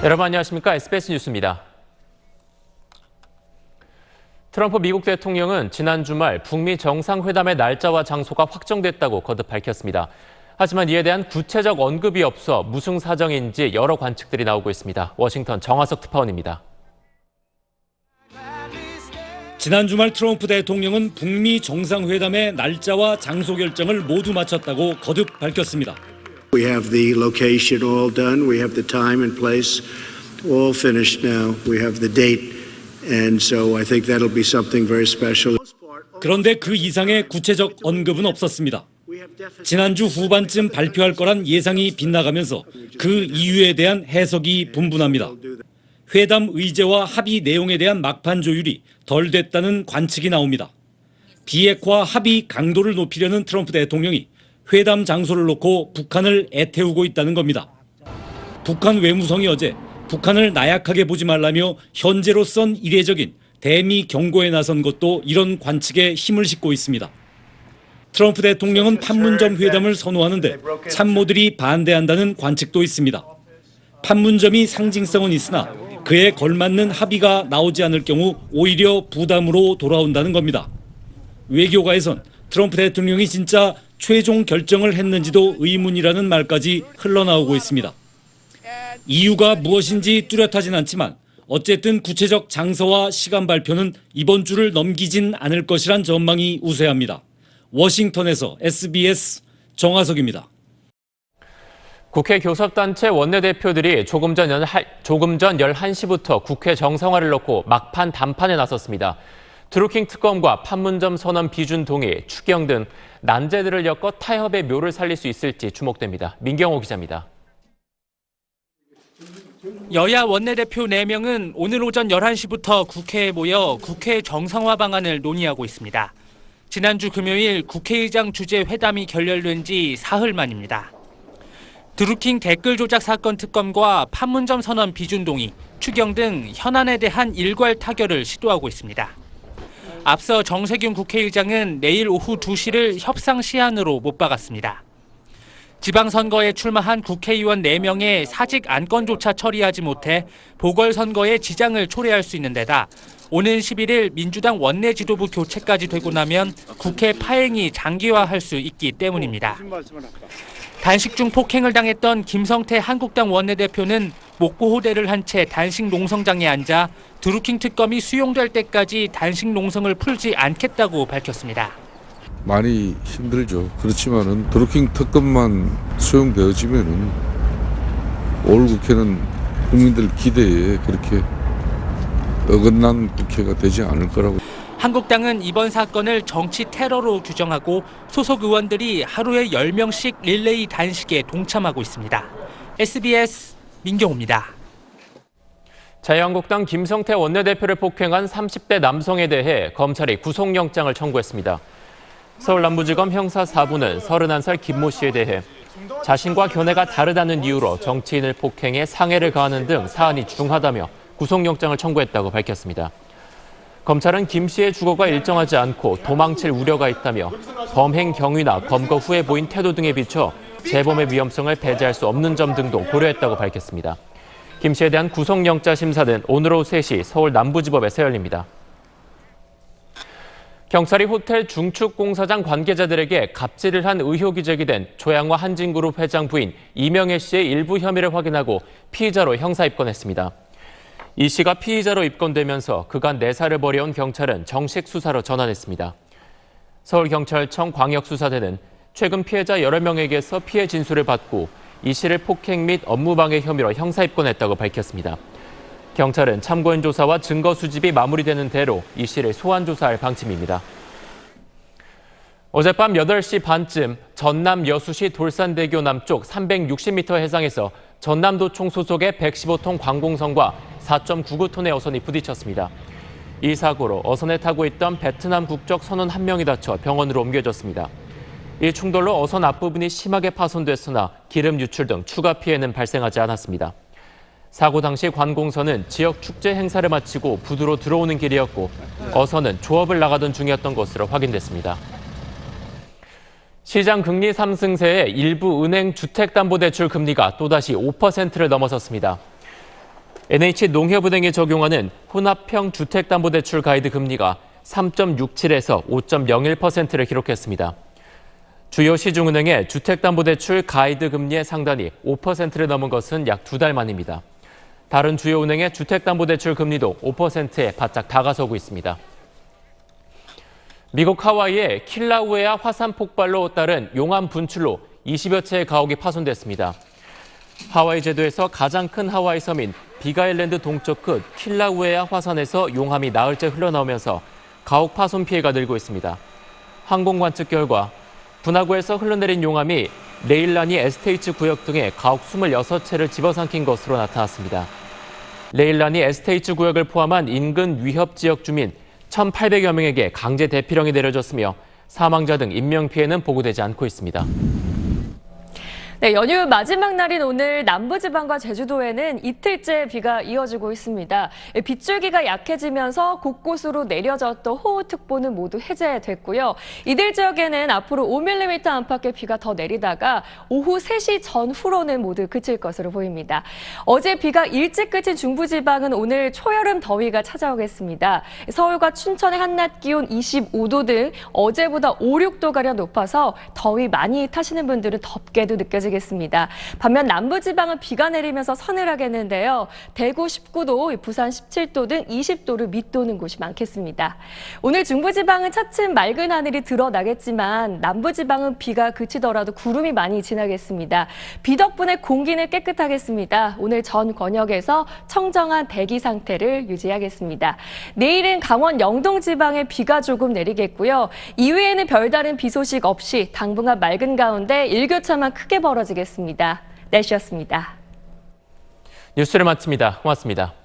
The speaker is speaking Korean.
여러분 안녕하십니까? SBS 뉴스입니다. 트럼프 미국 대통령은 지난 주말 북미 정상회담의 날짜와 장소가 확정됐다고 거듭 밝혔습니다. 하지만 이에 대한 구체적 언급이 없어 무슨 사정인지 여러 관측들이 나오고 있습니다. 워싱턴 정하석 특파원입니다. 지난 주말 트럼프 대통령은 북미 정상회담의 날짜와 장소 결정을 모두 마쳤다고 거듭 밝혔습니다. We have the location all done. We have the time and place all finished now. We have the date. And so I think that'll be something very special. 그런데 그 이상의 구체적 언급은 없었습니다. 지난주 후반쯤 발표할 거란 예상이 빗나가면서 그 이유에 대한 해석이 분분합니다. 회담 의제와 합의 내용에 대한 막판 조율이 덜 됐다는 관측이 나옵니다. 비핵화 합의 강도를 높이려는 트럼프 대통령이 회담 장소를 놓고 북한을 애태우고 있다는 겁니다. 북한 외무성이 어제 북한을 나약하게 보지 말라며 현재로선 이례적인 대미 경고에 나선 것도 이런 관측에 힘을 싣고 있습니다. 트럼프 대통령은 판문점 회담을 선호하는데 참모들이 반대한다는 관측도 있습니다. 판문점이 상징성은 있으나 그에 걸맞는 합의가 나오지 않을 경우 오히려 부담으로 돌아온다는 겁니다. 외교가에선 트럼프 대통령이 진짜 최종 결정을 했는지도 의문이라는 말까지 흘러나오고 있습니다. 이유가 무엇인지 뚜렷하진 않지만 어쨌든 구체적 장소와 시간 발표는 이번 주를 넘기진 않을 것이란 전망이 우세합니다. 워싱턴에서 SBS 정하석입니다. 국회 교섭단체 원내대표들이 조금 전 11시부터 국회 정상화를 놓고 막판 담판에 나섰습니다. 드루킹 특검과 판문점 선언 비준 동의, 추경 등 난제들을 엮어 타협의 묘를 살릴 수 있을지 주목됩니다. 민경호 기자입니다. 여야 원내대표 4명은 오늘 오전 11시부터 국회에 모여 국회 정상화 방안을 논의하고 있습니다. 지난주 금요일 국회의장 주재 회담이 결렬된 지 사흘 만입니다. 드루킹 댓글 조작 사건 특검과 판문점 선언 비준 동의, 추경 등 현안에 대한 일괄 타결을 시도하고 있습니다. 앞서 정세균 국회의장은 내일 오후 2시를 협상 시한으로 못 박았습니다. 지방선거에 출마한 국회의원 4명의 사직 안건조차 처리하지 못해 보궐선거에 지장을 초래할 수 있는 데다 오는 11일 민주당 원내 지도부 교체까지 되고 나면 국회 파행이 장기화할 수 있기 때문입니다. 단식 중 폭행을 당했던 김성태 한국당 원내대표는 목보호대를 한 채 단식 농성장에 앉아 드루킹 특검이 수용될 때까지 단식 농성을 풀지 않겠다고 밝혔습니다. 많이 힘들죠. 그렇지만은 드루킹 특검만 수용되어지면은 올 국회는 국민들 기대에 그렇게 어긋난 국회가 되지 않을 거라고. 한국당은 이번 사건을 정치 테러로 규정하고 소속 의원들이 하루에 10명씩 릴레이 단식에 동참하고 있습니다. SBS 민경호입니다. 자유한국당 김성태 원내대표를 폭행한 30대 남성에 대해 검찰이 구속영장을 청구했습니다. 서울 남부지검 형사 4부는 31살 김모 씨에 대해 자신과 견해가 다르다는 이유로 정치인을 폭행해 상해를 가하는 등 사안이 중하다며 구속영장을 청구했다고 밝혔습니다. 검찰은 김 씨의 주거가 일정하지 않고 도망칠 우려가 있다며 범행 경위나 검거 후에 보인 태도 등에 비춰 재범의 위험성을 배제할 수 없는 점 등도 고려했다고 밝혔습니다. 김 씨에 대한 구속영장 심사는 오늘 오후 3시 서울 남부지법에서 열립니다. 경찰이 호텔 중축공사장 관계자들에게 갑질을 한 의혹이 제기된 조양화 한진그룹 회장 부인 이명애 씨의 일부 혐의를 확인하고 피의자로 형사 입건했습니다. 이 씨가 피의자로 입건되면서 그간 내사를 벌여온 경찰은 정식 수사로 전환했습니다. 서울경찰청 광역수사대는 최근 피해자 여러 명에게서 피해 진술을 받고 이 씨를 폭행 및 업무방해 혐의로 형사 입건했다고 밝혔습니다. 경찰은 참고인 조사와 증거 수집이 마무리되는 대로 이 씨를 소환 조사할 방침입니다. 어젯밤 8시 반쯤 전남 여수시 돌산대교 남쪽 360m 해상에서 전남도청 소속의 115톤 관공선과 4.99톤의 어선이 부딪혔습니다. 이 사고로 어선에 타고 있던 베트남 국적 선원 1명이 다쳐 병원으로 옮겨졌습니다. 이 충돌로 어선 앞부분이 심하게 파손됐으나 기름 유출 등 추가 피해는 발생하지 않았습니다. 사고 당시 관공선은 지역 축제 행사를 마치고 부두로 들어오는 길이었고 어선은 조업을 나가던 중이었던 것으로 확인됐습니다. 시장 금리 상승세에 일부 은행 주택담보대출 금리가 또다시 5%를 넘어섰습니다. NH농협은행이 적용하는 혼합형 주택담보대출 가이드 금리가 3.67에서 5.01%를 기록했습니다. 주요 시중은행의 주택담보대출 가이드 금리의 상단이 5%를 넘은 것은 약 2달 만입니다. 다른 주요 은행의 주택담보대출 금리도 5%에 바짝 다가서고 있습니다. 미국 하와이의 킬라우에아 화산 폭발로 따른 용암 분출로 20여 채의 가옥이 파손됐습니다. 하와이 제도에서 가장 큰 하와이 섬인 빅아일랜드 동쪽 끝 킬라우에아 화산에서 용암이 나흘째 흘러나오면서 가옥 파손 피해가 늘고 있습니다. 항공 관측 결과 분화구에서 흘러내린 용암이 레일라니 에스테이트 구역 등의 가옥 26채를 집어삼킨 것으로 나타났습니다. 레일라니 에스테이트 구역을 포함한 인근 위협 지역 주민 1,800여 명에게 강제 대피령이 내려졌으며 사망자 등 인명피해는 보고되지 않고 있습니다. 네, 연휴 마지막 날인 오늘 남부지방과 제주도에는 이틀째 비가 이어지고 있습니다. 빗줄기가 약해지면서 곳곳으로 내려졌던 호우특보는 모두 해제됐고요. 이들 지역에는 앞으로 5mm 안팎의 비가 더 내리다가 오후 3시 전후로는 모두 그칠 것으로 보입니다. 어제 비가 일찍 그친 중부지방은 오늘 초여름 더위가 찾아오겠습니다. 서울과 춘천의 한낮 기온 25도 등 어제보다 5, 6도가량 높아서 더위 많이 타시는 분들은 덥게도 느껴지겠습니다. 반면 남부지방은 비가 내리면서 서늘하겠는데요. 대구 19도, 부산 17도 등 20도를 밑도는 곳이 많겠습니다. 오늘 중부지방은 차츰 맑은 하늘이 드러나겠지만 남부지방은 비가 그치더라도 구름이 많이 지나겠습니다. 비 덕분에 공기는 깨끗하겠습니다. 오늘 전 권역에서 청정한 대기 상태를 유지하겠습니다. 내일은 강원 영동 지방에 비가 조금 내리겠고요. 이후에는 별다른 비 소식 없이 당분간 맑은 가운데 일교차만 크게 벌어지겠습니다. 날씨였습니다. 뉴스를 마칩니다. 고맙습니다.